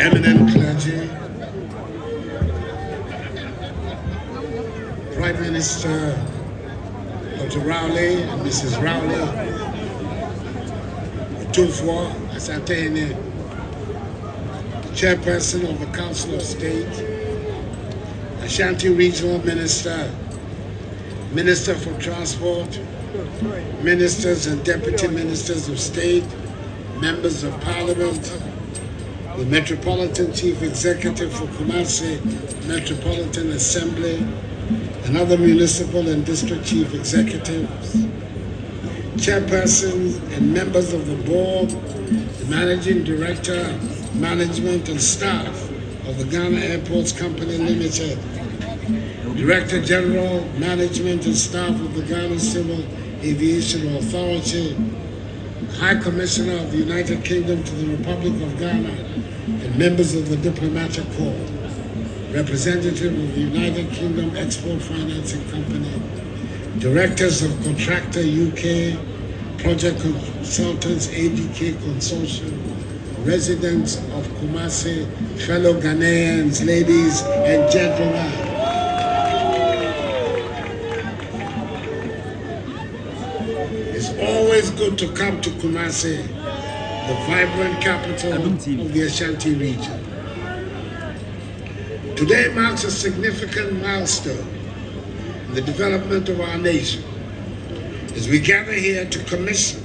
eminent clergy, Prime Minister Dr. Rowley and Mrs. Rowley, Otumfuo and Chairperson of the Council of State, Ashanti Regional Minister, Minister for Transport, Ministers and Deputy Ministers of State, Members of Parliament, the Metropolitan Chief Executive for Kumasi Metropolitan Assembly, and other municipal and district chief executives, chairpersons and members of the board, the managing director, management and staff of the Ghana Airports Company Limited, Director General, Management and Staff of the Ghana Civil Aviation Authority, High Commissioner of the United Kingdom to the Republic of Ghana, and members of the Diplomatic Corps, representative of the United Kingdom Export Financing Company, directors of Contractor UK, project consultants ADK Consortium, residents of Kumasi, fellow Ghanaians, ladies and gentlemen. It's always good to come to Kumasi, the vibrant capital of the Ashanti region. Today marks a significant milestone in the development of our nation as we gather here to commission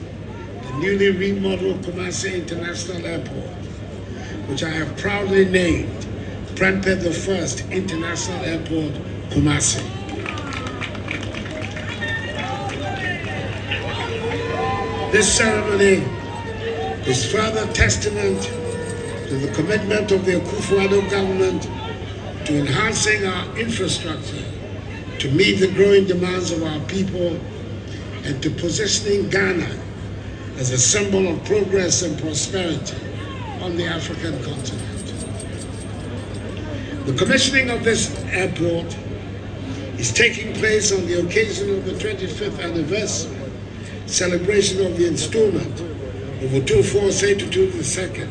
the newly remodeled Kumasi International Airport, which I have proudly named Prempeh the First International Airport, Kumasi. This ceremony is further testament to the commitment of the Otumfuo and Kumasi government to enhancing our infrastructure to meet the growing demands of our people and to positioning Ghana as a symbol of progress and prosperity on the African continent. The commissioning of this airport is taking place on the occasion of the 25th anniversary celebration of the installment of Otumfuo II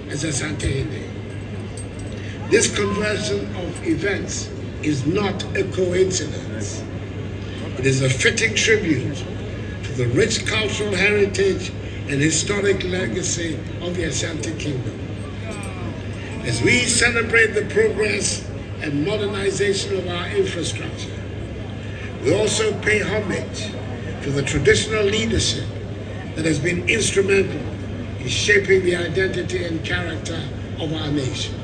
as Asante. This conversion of events is not a coincidence. It is a fitting tribute to the rich cultural heritage and historic legacy of the Ashanti Kingdom. As we celebrate the progress and modernization of our infrastructure, we also pay homage to the traditional leadership that has been instrumental in shaping the identity and character of our nation.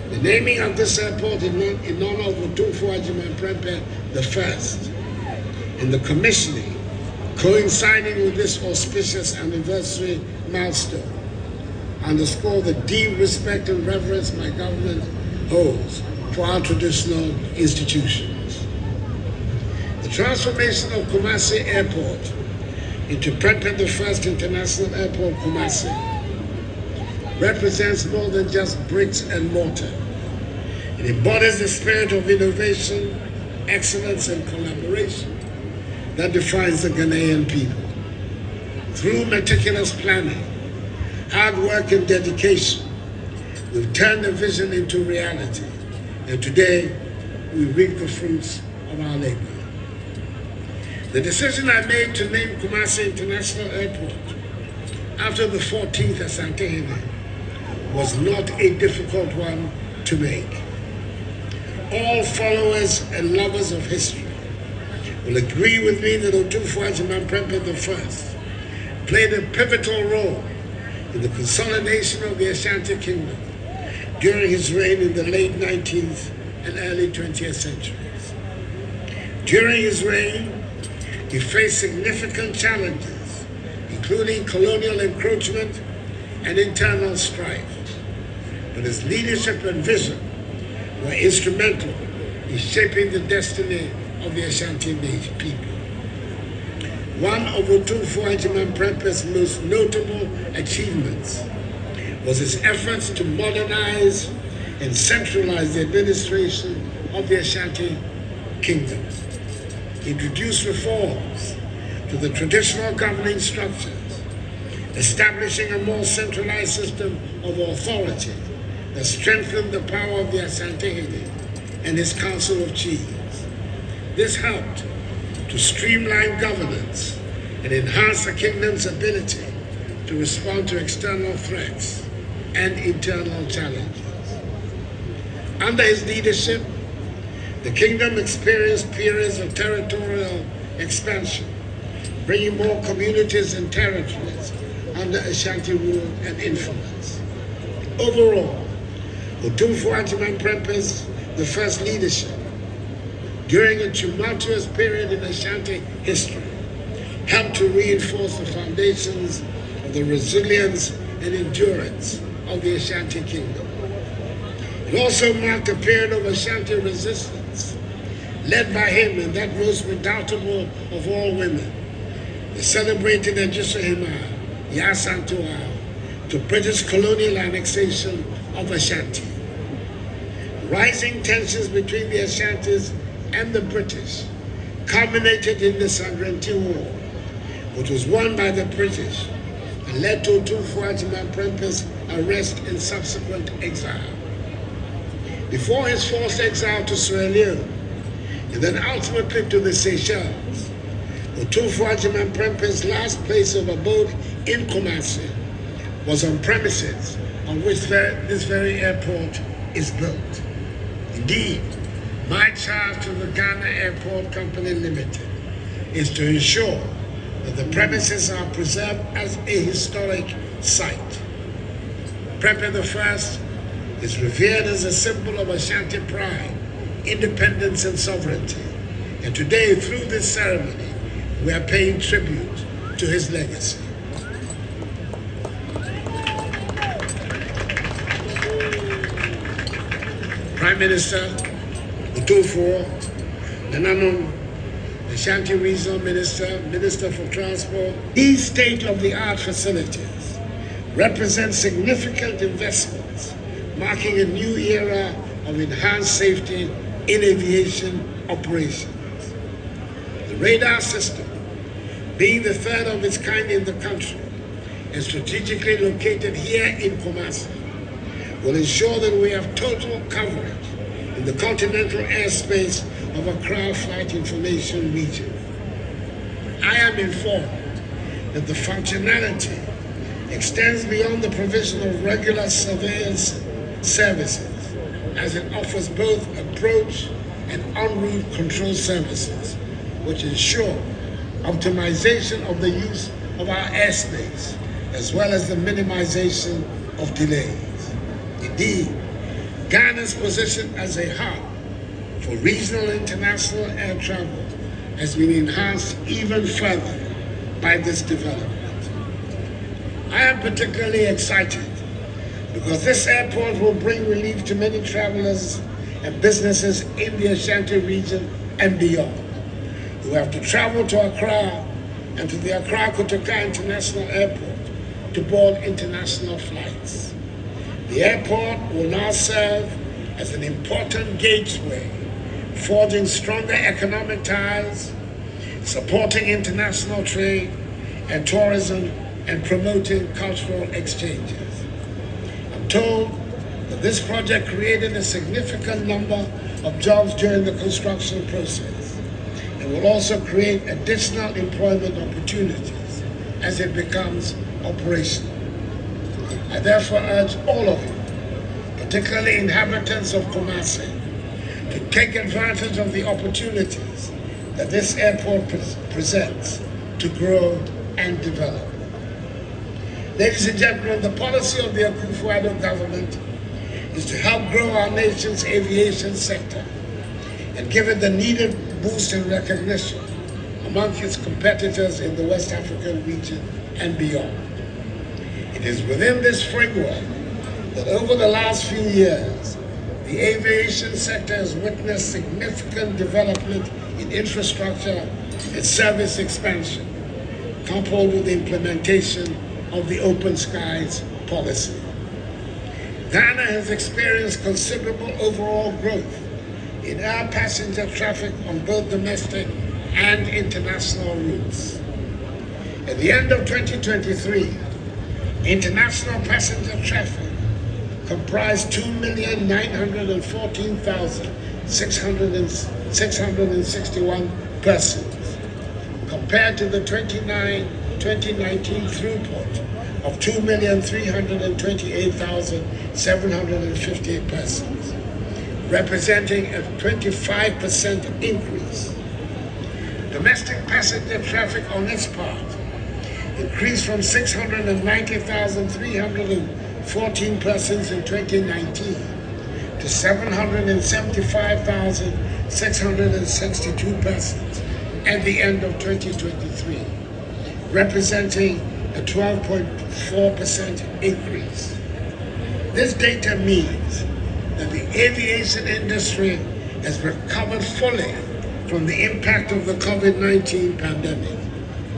The naming of this airport in honor of Otumfuo and Prempeh the First, and the commissioning coinciding with this auspicious anniversary milestone underscore the deep respect and reverence my government holds for our traditional institutions. The transformation of Kumasi Airport into Prempeh the First International Airport, Kumasi, represents more than just bricks and mortar. It embodies the spirit of innovation, excellence, and collaboration that defines the Ghanaian people. Through meticulous planning, hard work, and dedication, we've turned the vision into reality, and today we reap the fruits of our labor. The decision I made to name Kumasi International Airport after the 14th Asante was not a difficult one to make. All followers and lovers of history will agree with me that Otumfuo and Prempeh the First played a pivotal role in the consolidation of the Ashanti Kingdom during his reign in the late 19th and early 20th centuries. During his reign, he faced significant challenges, including colonial encroachment and internal strife. But his leadership and vision were instrumental in shaping the destiny of the Ashanti people. One of Otumfuo and Prempeh's most notable achievements was his efforts to modernize and centralize the administration of the Ashanti Kingdom. He introduced reforms to the traditional governing structures establishing a more centralized system of authority that strengthened the power of the Asantehene and his Council of Chiefs. This helped to streamline governance and enhance the kingdom's ability to respond to external threats and internal challenges. Under his leadership, the kingdom experienced periods of territorial expansion, bringing more communities and territories under Ashanti rule and influence. Overall, Otumfuo and Kumasi, the first leadership, during a tumultuous period in Ashanti history, helped to reinforce the foundations of the resilience and endurance of the Ashanti Kingdom. It also marked a period of Ashanti resistance, led by him and that most redoubtable of all women, the celebrated Ejusahima Yasantua, to British colonial annexation of Ashanti. Rising tensions between the Ashantis and the British culminated in the Sangranti War, which was won by the British and led to Otumfuo and Kumasi's arrest and subsequent exile. Before his forced exile to Sierra Leone, and then ultimately to the Seychelles, Otumfuo and Kumasi's last place of abode in Kumasi was on premises on which this very airport is built. Indeed, my charge to the Ghana Airport Company Limited is to ensure that the premises are preserved as a historic site. Prempeh I is revered as a symbol of Ashanti pride, independence, and sovereignty. And today, through this ceremony, we are paying tribute to his legacy. Prime Minister Otumfuo, Nana Ashanti Regional Minister, Minister for Transport. These state-of-the-art facilities represent significant investments, marking a new era of enhanced safety in aviation operations. The radar system, being the third of its kind in the country and strategically located here in Kumasi, will ensure that we have total coverage in the continental airspace of Accra Flight Information Region. I am informed that the functionality extends beyond the provision of regular surveillance services, as it offers both approach and en route control services, which ensure optimization of the use of our airspace, as well as the minimization of delays. Indeed, Ghana's position as a hub for regional international air travel has been enhanced even further by this development. I am particularly excited because this airport will bring relief to many travelers and businesses in the Ashanti region and beyond, who have to travel to Accra and to the Accra Kotoka International Airport to board international flights. The airport will now serve as an important gateway, forging stronger economic ties, supporting international trade and tourism, and promoting cultural exchanges. I'm told that this project created a significant number of jobs during the construction process and will also create additional employment opportunities as it becomes operational. I therefore urge all of you, particularly inhabitants of Kumasi, to take advantage of the opportunities that this airport presents to grow and develop. Ladies and gentlemen, the policy of the Otumfuo Addo government is to help grow our nation's aviation sector and give it the needed boost in recognition among its competitors in the West African region and beyond. It is within this framework that over the last few years, the aviation sector has witnessed significant development in infrastructure and service expansion, coupled with the implementation of the Open Skies policy. Ghana has experienced considerable overall growth in air passenger traffic on both domestic and international routes. At the end of 2023, International passenger traffic comprised 2,914,661 persons, compared to the 2019 throughput of 2,328,758 persons, representing a 25% increase. Domestic passenger traffic on its part increased from 690,314 persons in 2019 to 775,662 persons at the end of 2023, representing a 12.4% increase. This data means that the aviation industry has recovered fully from the impact of the COVID-19 pandemic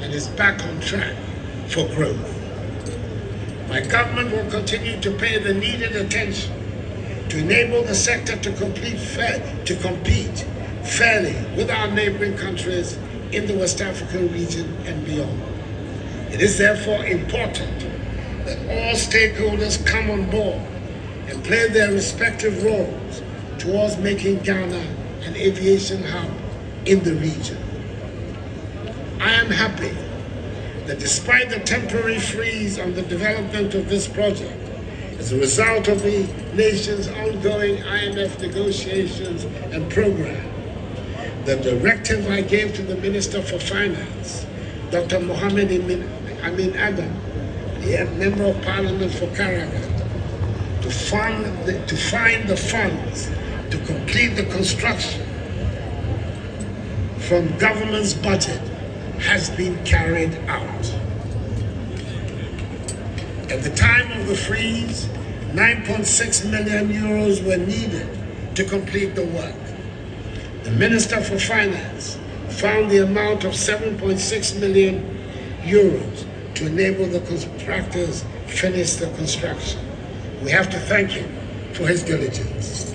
and is back on track for growth. My government will continue to pay the needed attention to enable the sector to compete fairly with our neighboring countries in the West African region and beyond. It is therefore important that all stakeholders come on board and play their respective roles towards making Ghana an aviation hub in the region. I am happy that despite the temporary freeze on the development of this project, as a result of the nation's ongoing IMF negotiations and program, the directive I gave to the Minister for Finance, Dr. Mohammed Amin Adam, the Member of Parliament for Karaga, to find the funds to complete the construction from government's budget has been carried out. At the time of the freeze, 9.6 million euros were needed to complete the work. The Minister for Finance found the amount of 7.6 million euros to enable the contractors finish the construction. We have to thank him for his diligence.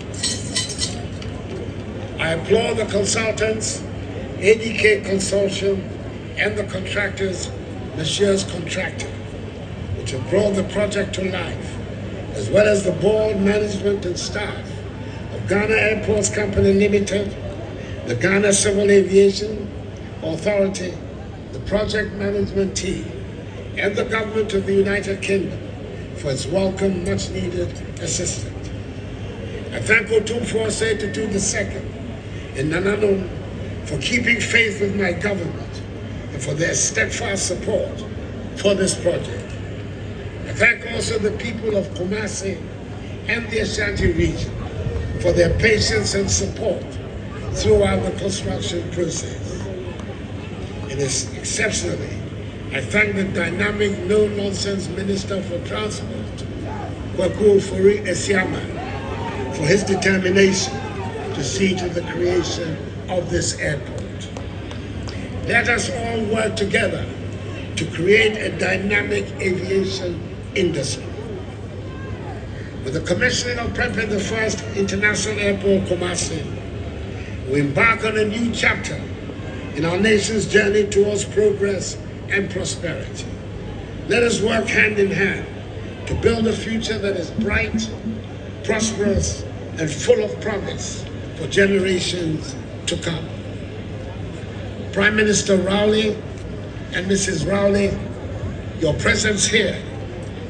I applaud the consultants, ADK Consortium, and the contractors, Messrs. Contractor, which have brought the project to life, as well as the board, management, and staff of Ghana Airports Company Limited, the Ghana Civil Aviation Authority, the project management team, and the government of the United Kingdom for its welcome, much-needed assistance. I thank Otumfuo II and Nana Addo for keeping faith with my government and for their steadfast support for this project. I thank also the people of Kumasi and the Ashanti region for their patience and support throughout the construction process. And exceptionally, I thank the dynamic, no-nonsense Minister for Transport, Otumfuo for his determination to see to the creation of this airport. Let us all work together to create a dynamic aviation industry. With the commissioning of preparing the first international airport, Kumasi, we embark on a new chapter in our nation's journey towards progress and prosperity. Let us work hand in hand to build a future that is bright, prosperous, and full of promise for generations to come. Prime Minister Rowley and Mrs. Rowley, your presence here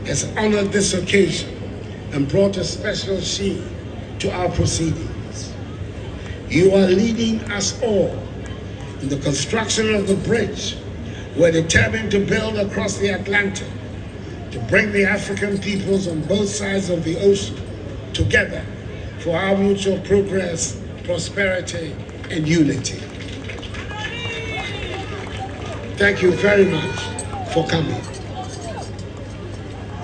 has honored this occasion and brought a special sheen to our proceedings. You are leading us all in the construction of the bridge we're determined to build across the Atlantic to bring the African peoples on both sides of the ocean together for our mutual progress, prosperity, and unity. Thank you very much for coming.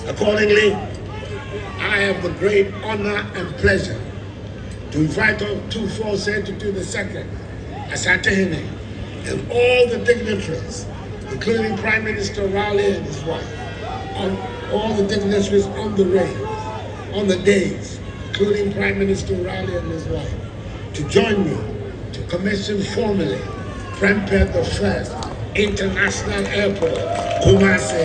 Accordingly, I have the great honor and pleasure to invite Otumfuo II Asantehene and all the dignitaries, including Prime Minister Rowley and his wife, all the dignitaries on the days, including Prime Minister Rowley and his wife, to join me to commission formally Prempeh the First International Airport, Kumasi